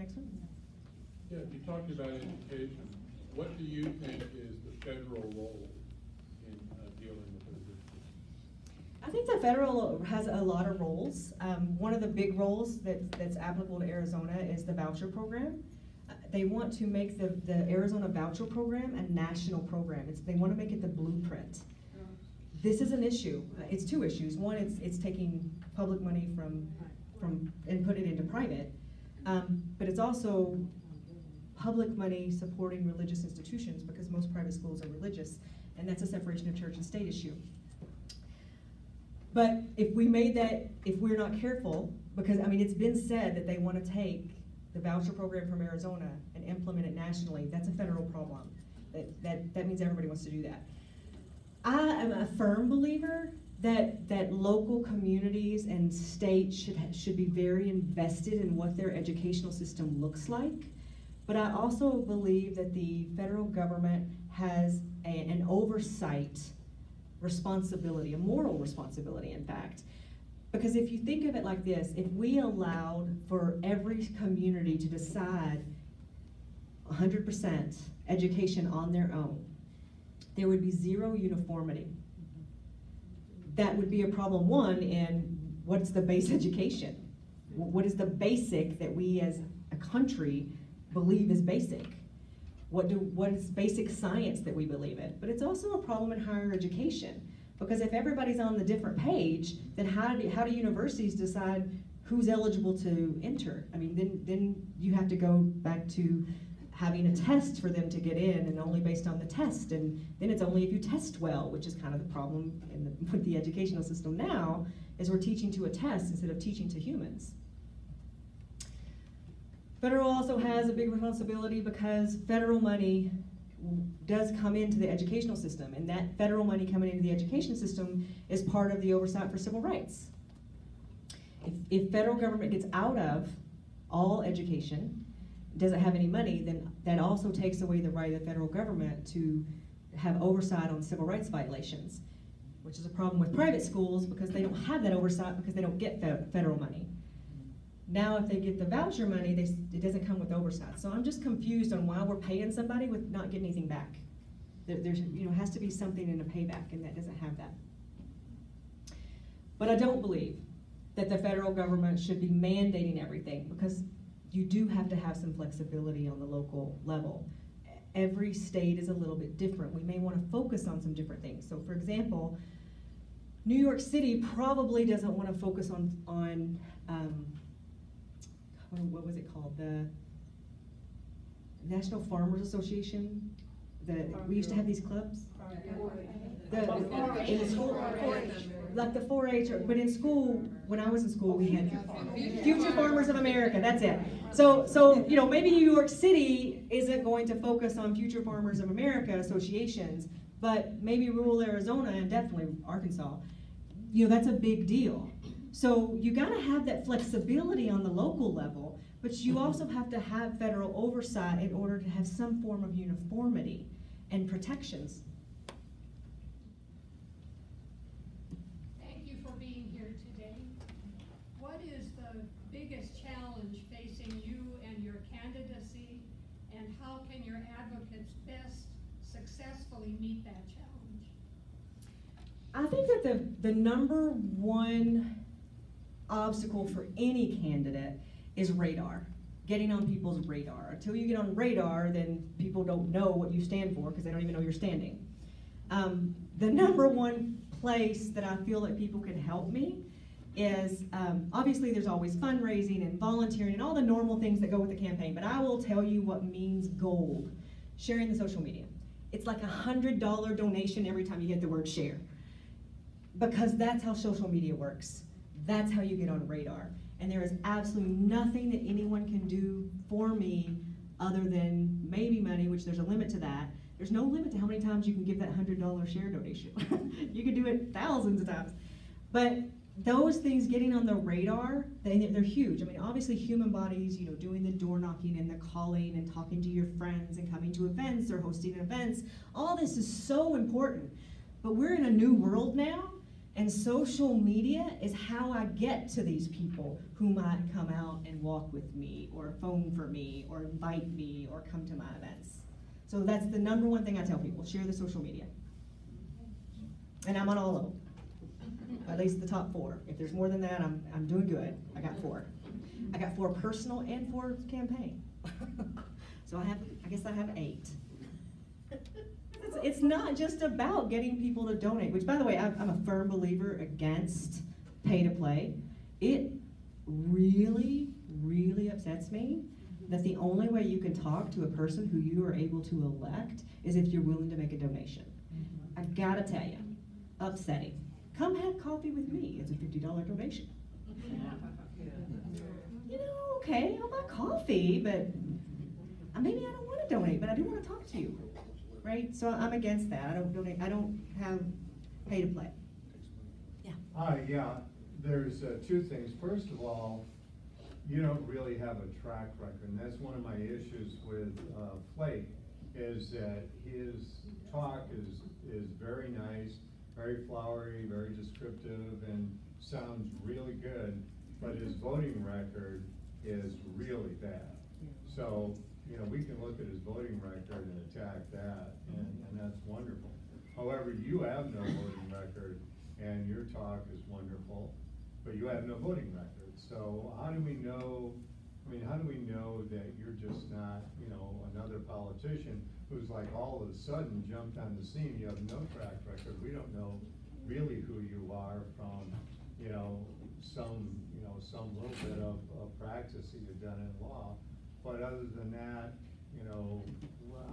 Next one. Yeah, you talked about education. What do you think is the federal role in dealing with those issues? I think the federal has a lot of roles. One of the big roles that's applicable to Arizona is the voucher program. They want to make the Arizona voucher program a national program. They want to make it the blueprint. This is an issue. It's two issues. One, it's taking public money from and put it into private, but it's also public money supporting religious institutions, because most private schools are religious, and that's a separation of church and state issue. But if we're not careful, because I mean, it's been said that they want to take the voucher program from Arizona and implement it nationally. That's a federal problem. That means everybody wants to do that. I am a firm believer that local communities and states should be very invested in what their educational system looks like. But I also believe that the federal government has an oversight responsibility, a moral responsibility, in fact. Because if you think of it like this, if we allowed for every community to decide 100% education on their own, there would be zero uniformity. That would be a problem, one, in what's the base education? What is the basic that we as a country believe is basic? What is basic science that we believe in? But it's also a problem in higher education, because if everybody's on the different page, then how do universities decide who's eligible to enter? I mean, then you have to go back to having a test for them to get in, and only based on the test, and then it's only if you test well, which is kind of the problem with the educational system now, is we're teaching to a test instead of teaching to humans. Federal also has a big responsibility because federal money does come into the educational system, and that federal money coming into the education system is part of the oversight for civil rights. If federal government gets out of all education, doesn't have any money, then that also takes away the right of the federal government to have oversight on civil rights violations, which is a problem with private schools because they don't have that oversight because they don't get federal money. Now if they get the voucher money, it doesn't come with oversight. So I'm just confused on why we're paying somebody with not getting anything back. There's has to be something in a payback, and that doesn't have that. But I don't believe that the federal government should be mandating everything, because you do have to have some flexibility on the local level. Every state is a little bit different. We may want to focus on some different things. So for example, New York City probably doesn't want to focus on what was it called? The National Farmers Association. We used to have these clubs. In school, like the 4-H, but in school, when I was in school, we had Future Farmers of America, that's it. So maybe New York City isn't going to focus on Future Farmers of America associations, but maybe rural Arizona and definitely Arkansas, that's a big deal. So you gotta have that flexibility on the local level, but you also have to have federal oversight in order to have some form of uniformity and protections. Thank you for being here today. What is the biggest challenge facing you and your candidacy, and how can your advocates best successfully meet that challenge? I think that the number one obstacle for any candidate is radar. Getting on people's radar. Until you get on radar, then people don't know what you stand for because they don't even know you're standing. The number one place that I feel that people can help me is, obviously there's always fundraising and volunteering and all the normal things that go with the campaign, but I will tell you what means gold. Sharing the social media. It's like $100 donation every time you hit the word share. Because that's how social media works. That's how you get on radar. And there is absolutely nothing that anyone can do for me other than maybe money, which there's a limit to that. There's no limit to how many times you can give that $100 share donation. You can do it thousands of times. But those things getting on the radar, they're huge. I mean, obviously human bodies, doing the door knocking and the calling and talking to your friends and coming to events or hosting events, all this is so important. But we're in a new world now. And social media is how I get to these people who might come out and walk with me, or phone for me, or invite me, or come to my events. So that's the number one thing I tell people, share the social media. And I'm on all of them, at least the top 4. If there's more than that, I'm doing good. I got 4. I got 4 personal and 4 campaign. So I guess I have 8. It's not just about getting people to donate, which, by the way, I'm a firm believer against pay to play. It really, really upsets me that the only way you can talk to a person who you are able to elect is if you're willing to make a donation. I gotta tell you, upsetting. Come have coffee with me. It's a $50 donation. You know, okay, I'll buy coffee, but maybe I don't want to donate, but I do want to talk to you. Right? So I'm against that. I don't donate. I don't have pay to play. Yeah. Yeah, there's 2 things. First of all, you don't really have a track record, and that's one of my issues with Flake, is that his talk is very nice, very flowery, very descriptive, and sounds really good, but his voting record is really bad. So, you know, we can look at his voting record and attack that, and that's wonderful. However, you have no voting record, and your talk is wonderful, but you have no voting record. So how do we know, how do we know that you're just not, you know, another politician who's like all of a sudden jumped on the scene? You have no track record. We don't know really who you are from, you know, some little bit of practice that you've done in law. But other than that, you know,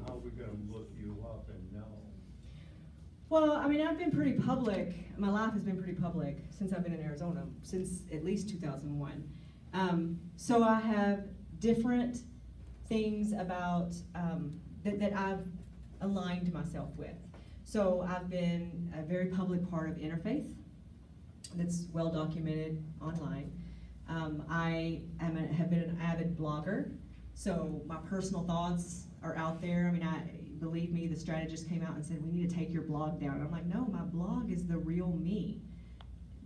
how are we going to look you up and know? Well, I mean, I've been pretty public. My life has been pretty public since I've been in Arizona, since at least 2001. So I have different things about that I've aligned myself with. So I've been a very public part of Interfaith that's well documented online. I have been an avid blogger. So my personal thoughts are out there. I mean, believe me, the strategist came out and said, we need to take your blog down. And I'm like, no, my blog is the real me.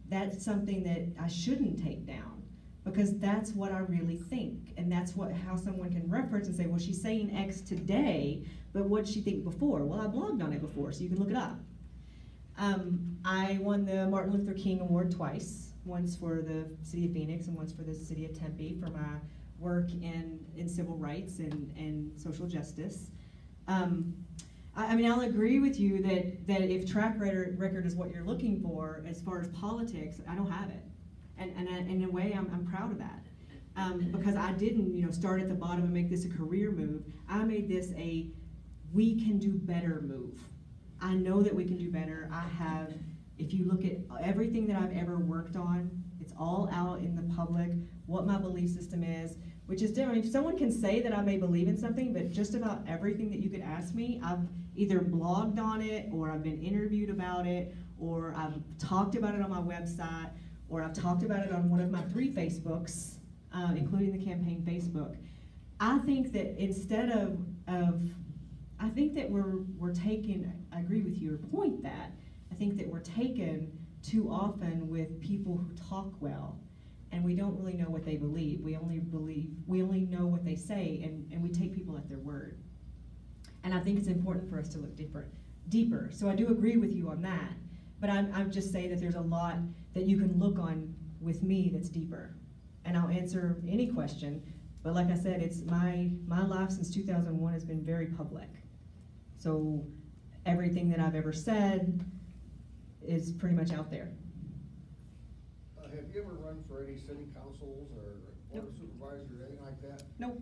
That's something that I shouldn't take down, because that's what I really think. And that's how someone can reference and say, well, she's saying X today, but what did she think before? Well, I blogged on it before, so you can look it up. I won the Martin Luther King Award twice, once for the city of Phoenix and once for the city of Tempe for my work in civil rights and social justice. I mean, I'll agree with you that if track record is what you're looking for as far as politics, I don't have it. And in a way, I'm proud of that. Because I didn't, start at the bottom and make this a career move. I made this a we can do better move. I know that we can do better. If you look at everything that I've ever worked on, it's all out in the public, what my belief system is, which is different. If someone can say that I may believe in something, but just about everything that you could ask me, I've either blogged on it, or I've been interviewed about it, or I've talked about it on my website, or I've talked about it on one of my 3 Facebooks, including the campaign Facebook. I think that instead of I think that we're taking, I agree with your point that, I think that we're taken too often with people who talk well, and we don't really know what they believe. We only know what they say, and we take people at their word. And I think it's important for us to look deeper. So I do agree with you on that, but I'm just saying that there's a lot that you can look on with me that's deeper. And I'll answer any question, but like I said, it's my life since 2001 has been very public. So everything that I've ever said is pretty much out there. Have you ever run for any city councils or board of supervisors or anything like that? Nope.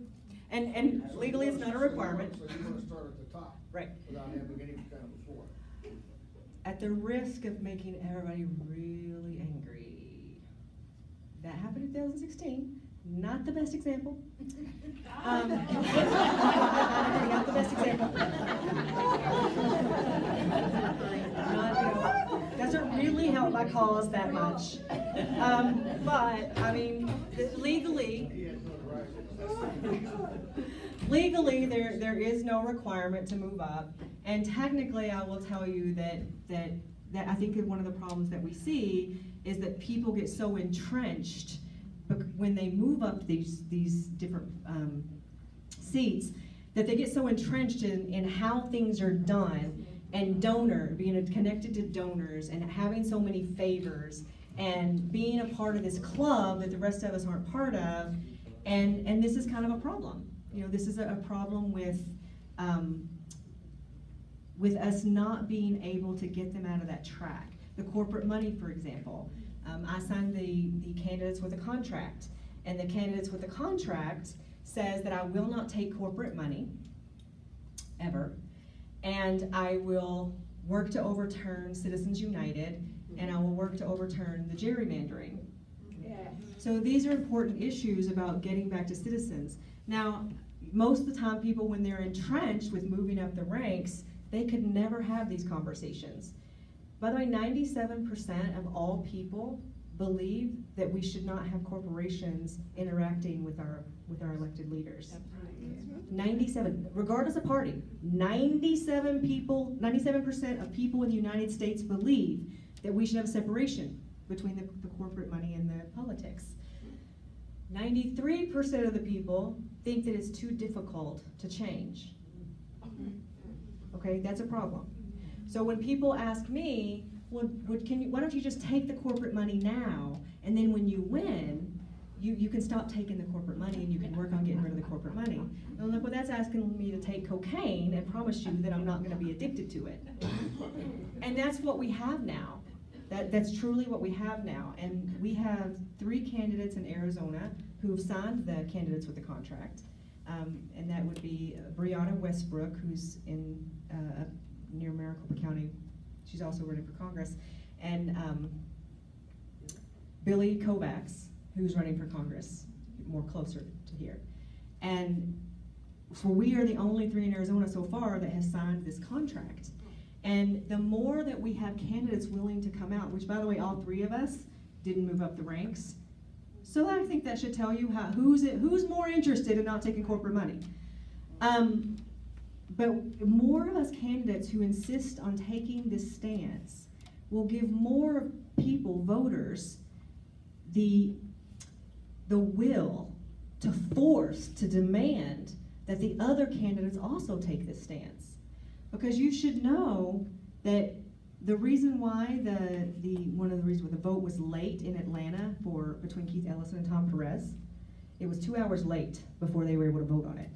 And so legally it's not a requirement. So you want to start at the top. Right. Without having any kind of before. At the risk of making everybody really angry. That happened in 2016. Not the best example. Not the best example. Doesn't really help my cause that much. But, I mean, legally there is no requirement to move up. And technically, I will tell you that that I think one of the problems that we see is that people get so entrenched when they move up these different seats, that they get so entrenched in how things are done, and being connected to donors, and having so many favors, and being a part of this club that the rest of us aren't part of, and this is kind of a problem. You know, this is a problem with us not being able to get them out of that track. The corporate money, for example. I signed the candidates with a contract, and the candidates with the contract says that I will not take corporate money, ever, and I will work to overturn Citizens United, and I will work to overturn the gerrymandering. Yeah. So these are important issues about getting back to citizens. Now, most of the time people, when they're entrenched with moving up the ranks, they could never have these conversations. By the way, 97% of all people believe that we should not have corporations interacting with our elected leaders. 97, regardless of party, 97% of people in the United States believe that we should have a separation between the corporate money and the politics. 93% of the people think that it's too difficult to change. Okay, that's a problem. So when people ask me, well, why don't you just take the corporate money now, and then when you win, you can stop taking the corporate money and you can work on getting rid of the corporate money. And I'm like, well, that's asking me to take cocaine and promise you that I'm not going to be addicted to it. And that's what we have now. That's truly what we have now. And we have 3 candidates in Arizona who've signed the candidates with the contract. And that would be Brianna Westbrook, who's in near Maricopa County. She's also running for Congress. And Billy Kovacs, who's running for Congress, more closer to here. And so we are the only 3 in Arizona so far that has signed this contract. And the more that we have candidates willing to come out, which by the way, all 3 of us didn't move up the ranks. So I think that should tell you who's more interested in not taking corporate money. But more of us candidates who insist on taking this stance will give more people, voters, the will to force, to demand that the other candidates also take this stance. Because you should know that the reason why one of the reasons why the vote was late in Atlanta between Keith Ellison and Tom Perez, it was 2 hours late before they were able to vote on it.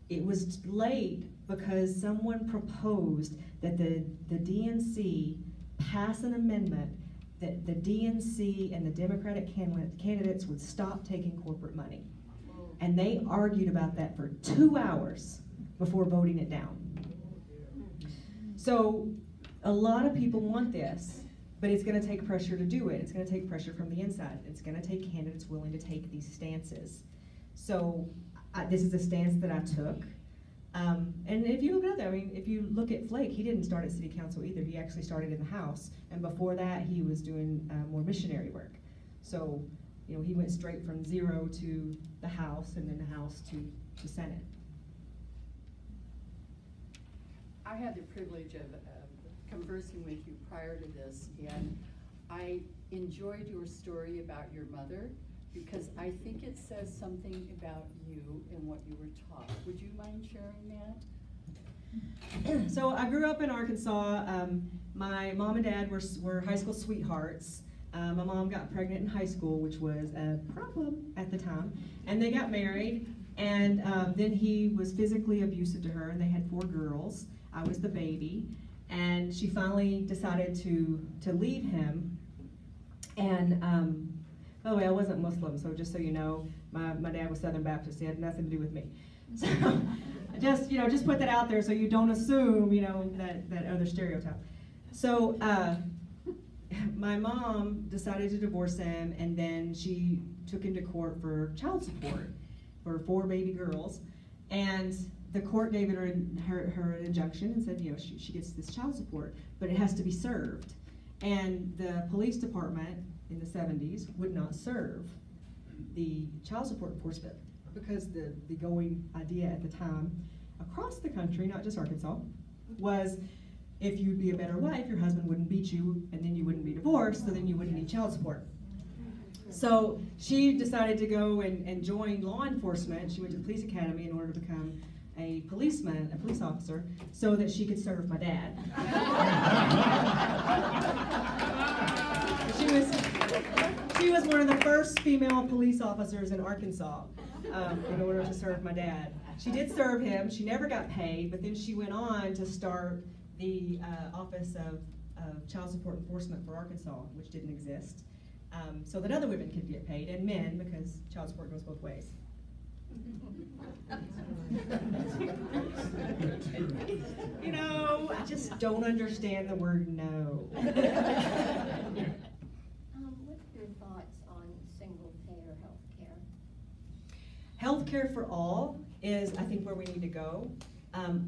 It was late because someone proposed that the DNC pass an amendment that the DNC and the Democratic candidates would stop taking corporate money. And they argued about that for 2 hours before voting it down. So a lot of people want this, but it's going to take pressure to do it. It's going to take pressure from the inside. It's going to take candidates willing to take these stances. So this is a stance that I took. And if you look at that, I mean, if you look at Flake, he didn't start at city council either. He actually started in the House, and before that, he was doing more missionary work. So, you know, he went straight from 0 to the House, and then the House to Senate. I had the privilege of conversing with you prior to this, and I enjoyed your story about your mother, because I think it says something about you and what you were taught. Would you mind sharing that? So I grew up in Arkansas. My mom and dad were high school sweethearts. My mom got pregnant in high school, which was a problem at the time. And they got married, and then he was physically abusive to her, and they had 4 girls. I was the baby, and she finally decided to leave him. And by the way, I wasn't Muslim, so just so you know, my dad was Southern Baptist. He had nothing to do with me. So just put that out there so you don't assume, that other stereotype. So my mom decided to divorce him, and then she took him to court for child support for 4 baby girls. And the court gave her an injunction and said, she gets this child support, but it has to be served. And the police department in the 70s would not serve the child support enforcement because the going idea at the time across the country, not just Arkansas, was if you'd be a better wife, your husband wouldn't beat you, and then you wouldn't be divorced, so then you wouldn't need child support. So she decided to go and join law enforcement. She went to the police academy in order to become a police officer, so that she could serve my dad. She was one of the first female police officers in Arkansas in order to serve my dad. She did serve him. She never got paid, but then she went on to start the Office of Child Support Enforcement for Arkansas, which didn't exist, so that other women could get paid, and men, because child support goes both ways. You know, I just don't understand the word no. What are your thoughts on single-payer health care? Healthcare for all is, I think, where we need to go.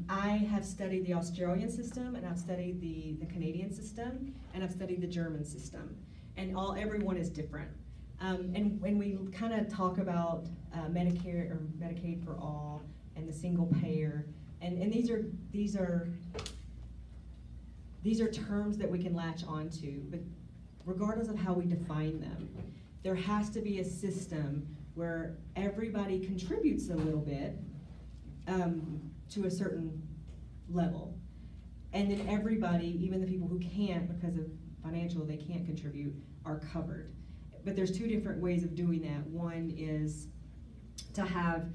I have studied the Australian system, and I've studied the Canadian system, and I've studied the German system, and everyone is different. And when we kind of talk about Medicare or Medicaid for all and the single payer, and these are terms that we can latch onto, but regardless of how we define them, there has to be a system where everybody contributes a little bit to a certain level, and then everybody, even the people who can't because of financial, they can't contribute, are covered. But there's two different ways of doing that. One is to have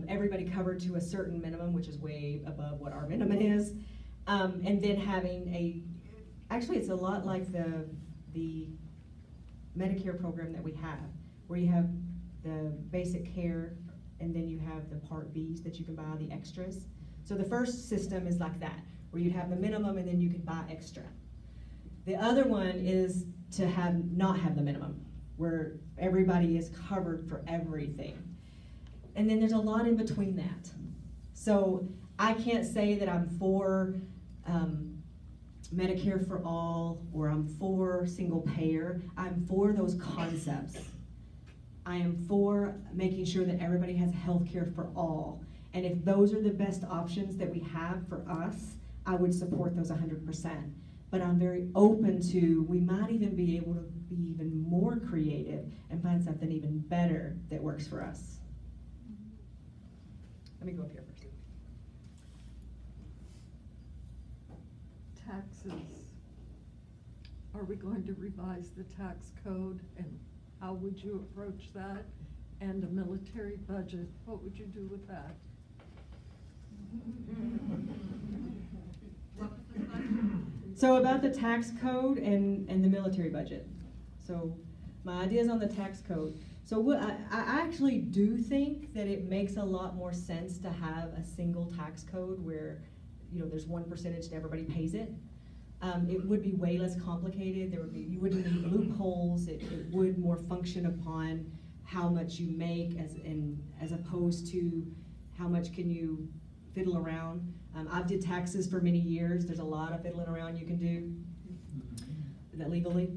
everybody covered to a certain minimum, which is way above what our minimum is, and then having actually it's a lot like the Medicare program that we have, where you have the basic care, and then you have the Part Bs that you can buy, the extras. So the first system is like that, where you have the minimum and then you can buy extra. The other one is to not have the minimum, where everybody is covered for everything. And then there's a lot in between that. So I can't say that I'm for Medicare for all, or I'm for single payer. I'm for those concepts. I am for making sure that everybody has health care for all. And if those are the best options that we have for us, I would support those 100%. But I'm very open to, we might even be able to be even more creative and find something even better that works for us. Let me go up here first. Taxes. Are we going to revise the tax code, and how would you approach that? And a military budget, what would you do with that? So about the tax code and the military budget. So my ideas on the tax code. So I actually do think that it makes a lot more sense to have a single tax code where, you know, there's one percentage and everybody pays it. It would be way less complicated. You wouldn't need loopholes. It would more function upon how much you make as opposed to how much can you fiddle around. I've did taxes for many years. There's a lot of fiddling around you can do. Is that legally?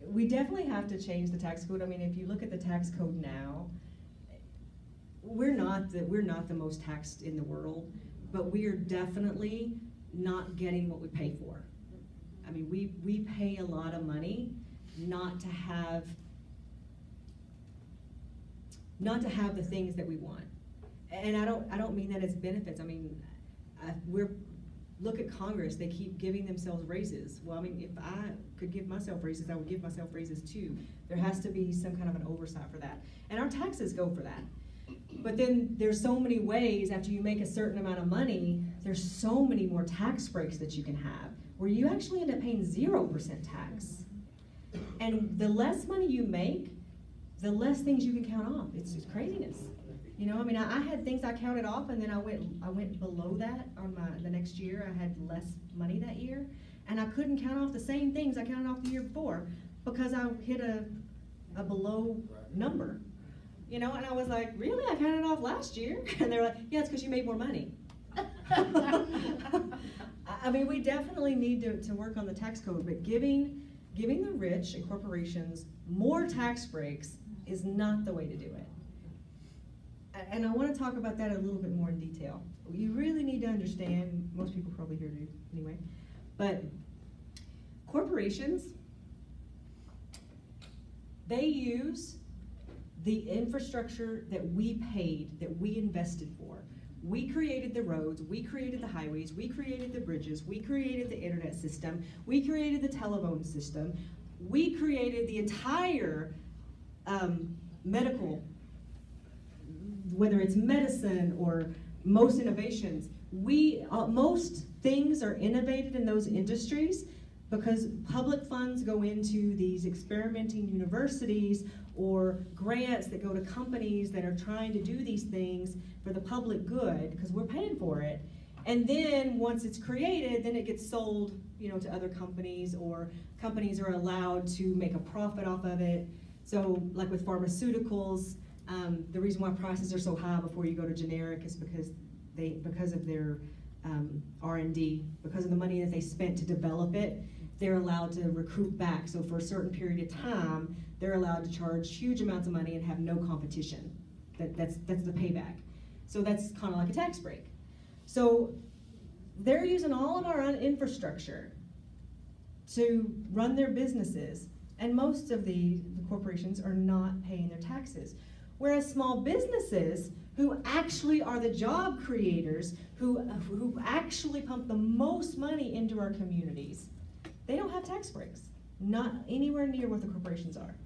We definitely have to change the tax code. I mean, if you look at the tax code now, we're not the most taxed in the world, but we are definitely not getting what we pay for. I mean, we pay a lot of money not to have the things that we want. And I don't mean that as benefits. I mean, look at Congress, they keep giving themselves raises. Well, I mean, if I could give myself raises, I would give myself raises too. There has to be some kind of an oversight for that. And our taxes go for that. But then there's so many ways, after you make a certain amount of money, there's so many more tax breaks that you can have, where you actually end up paying 0% tax. And the less money you make, the less things you can count off. It's just craziness. You know, I mean, I had things I counted off, and then I went below that on the next year. I had less money that year, and I couldn't count off the same things I counted off the year before because I hit a below number. You know, and I was like, really? I counted off last year? And they're like, yeah, it's because you made more money. I mean, we definitely need to work on the tax code, but giving the rich and corporations more tax breaks is not the way to do it. and I want to talk about that a little bit more in detail. You really need to understand, most people probably here do anyway, but corporations, they use the infrastructure that we paid, that we invested for. We created the roads, we created the highways, we created the bridges, we created the internet system, we created the telephone system, we created the entire medical, whether it's medicine or most innovations. Most things are innovated in those industries because public funds go into these experimenting universities or grants that go to companies that are trying to do these things for the public good, because we're paying for it. And then once it's created, then it gets sold, to other companies, or companies are allowed to make a profit off of it. So like with pharmaceuticals, the reason why prices are so high before you go to generic is because of their R&D, because of the money that they spent to develop it. They're allowed to recruit back. So for a certain period of time, they're allowed to charge huge amounts of money and have no competition. That's the payback. So that's kind of like a tax break. So they're using all of our infrastructure to run their businesses, and most of the corporations are not paying their taxes. Whereas small businesses, who actually are the job creators, who actually pump the most money into our communities, they don't have tax breaks, not anywhere near what the corporations are.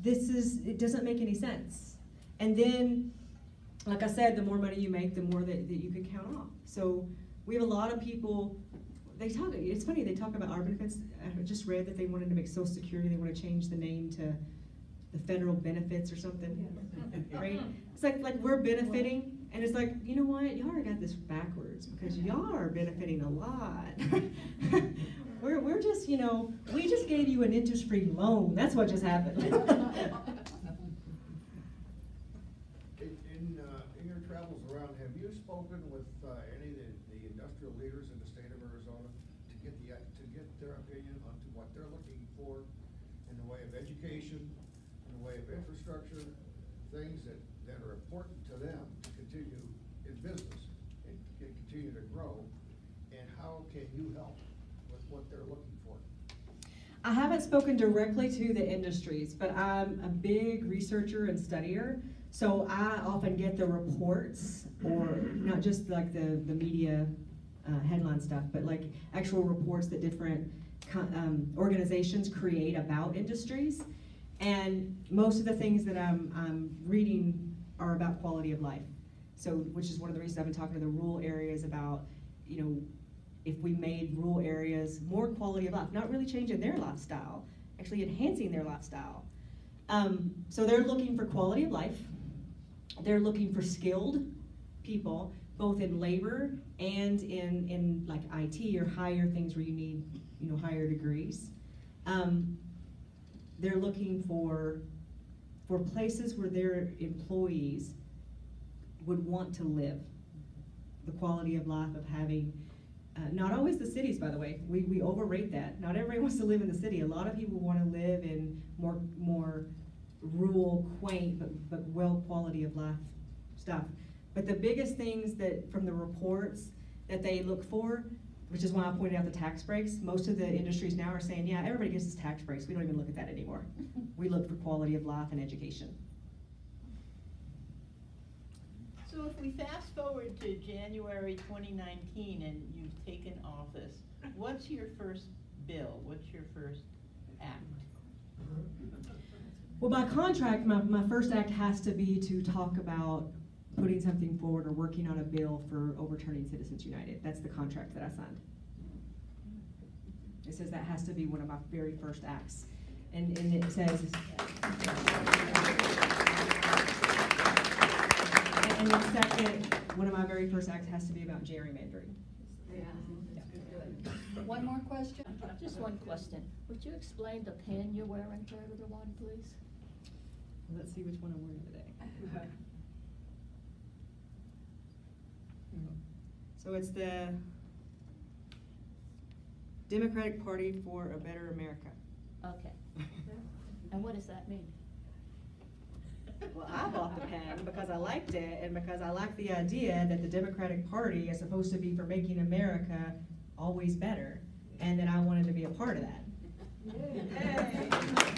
It doesn't make any sense. And then, like I said, the more money you make, the more that you could count off. So we have a lot of people, it's funny, they talk about our benefits. I just read that they wanted to make Social Security, they want to change the name to the federal benefits or something, right? It's like we're benefiting, and it's like, you know what, y'all already got this backwards, because y'all are benefiting a lot. We're just, we just gave you an interest-free loan. That's what just happened. In your travels around, have you spoken with any of the industrial leaders in the state of Arizona to get their opinion on what they're looking for in the way of education, in the way of infrastructure, things that are important to them to continue in business and continue to grow, and how can you help with what they're looking for? I haven't spoken directly to the industries, but I'm a big researcher and studier, so I often get the reports, or not just like the media headline stuff, but like actual reports that different organizations create about industries. And most of the things that I'm reading are about quality of life. So, which is one of the reasons I've been talking to the rural areas about, if we made rural areas more quality of life, not really changing their lifestyle, actually enhancing their lifestyle. So they're looking for quality of life. They're looking for skilled people, both in labor and in like IT or higher things where you need, higher degrees. They're looking for places where their employees would want to live. The quality of life of having, not always the cities, by the way. We overrate that. Not everybody wants to live in the city. A lot of people want to live in more rural, quaint, but well quality of life stuff. But the biggest things that from the reports that they look for, which is why I pointed out the tax breaks, most of the industries now are saying, yeah, everybody gets us tax breaks. We don't even look at that anymore. We look for quality of life and education. So if we fast forward to January 2019 and you've taken office, what's your first bill? What's your first act? Well, by contract, my first act has to be to talk about putting something forward or working on a bill for overturning Citizens United. That's the contract that I signed. It says that has to be one of my very first acts. And it says, and the second, one of my very first acts has to be about gerrymandering. Yeah. One more question? Just one question. Would you explain the pen you're wearing for everyone, please? Let's see which one I'm wearing today. So it's the Democratic Party for a Better America. Okay. And what does that mean? Well, I bought the pen because I liked it and because I like the idea that the Democratic Party is supposed to be for making America always better, and that I wanted to be a part of that. Yay.